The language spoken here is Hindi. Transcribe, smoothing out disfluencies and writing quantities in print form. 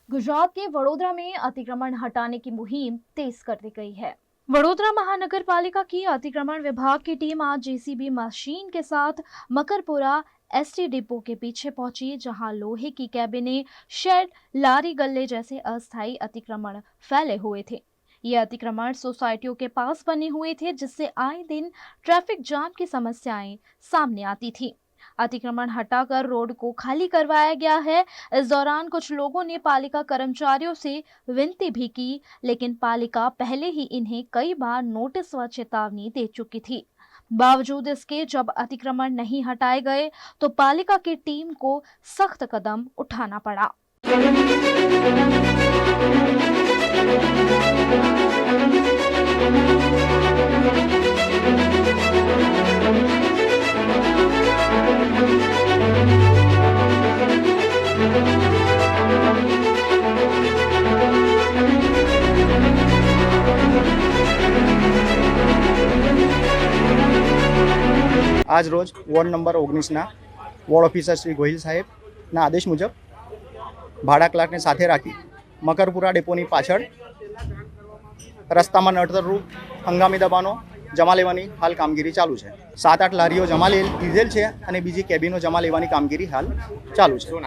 गुजरात के वडोदरा में अतिक्रमण हटाने की मुहिम तेज कर दी गई है। वडोदरा महानगर पालिका की अतिक्रमण विभाग की टीम आज जेसीबी मशीन के साथ मकरपुरा एसटी डिपो के पीछे पहुंची, जहां लोहे की कैबिनें, शेड, लारी गल्ले जैसे अस्थायी अतिक्रमण फैले हुए थे। ये अतिक्रमण सोसाइटियों के पास बने हुए थे, जिससे आए दिन ट्रैफिक जाम की समस्याएं सामने आती थी। अतिक्रमण हटाकर रोड को खाली करवाया गया है। इस दौरान कुछ लोगों ने पालिका कर्मचारियों से विनती भी की, लेकिन पालिका पहले ही इन्हें कई बार नोटिस व चेतावनी दे चुकी थी। बावजूद इसके जब अतिक्रमण नहीं हटाए गए तो पालिका की टीम को सख्त कदम उठाना पड़ा। आज रोज ward number 19 ward officer Shri Gohil साहेबના આદેશ મુજબ ભાડા ક્લાર્કને સાથે રાખી મકરપુરા ડેપોની પાછળ રસ્તામાં નડતરરૂપ હંગામી દબાણો જમા લેવાની હાલ કામગીરી ચાલુ છે। 7-8 લારીઓ જમા લીધેલ છે અને બીજી કેબિનો જમા લેવાની કામગીરી હાલ ચાલુ છે।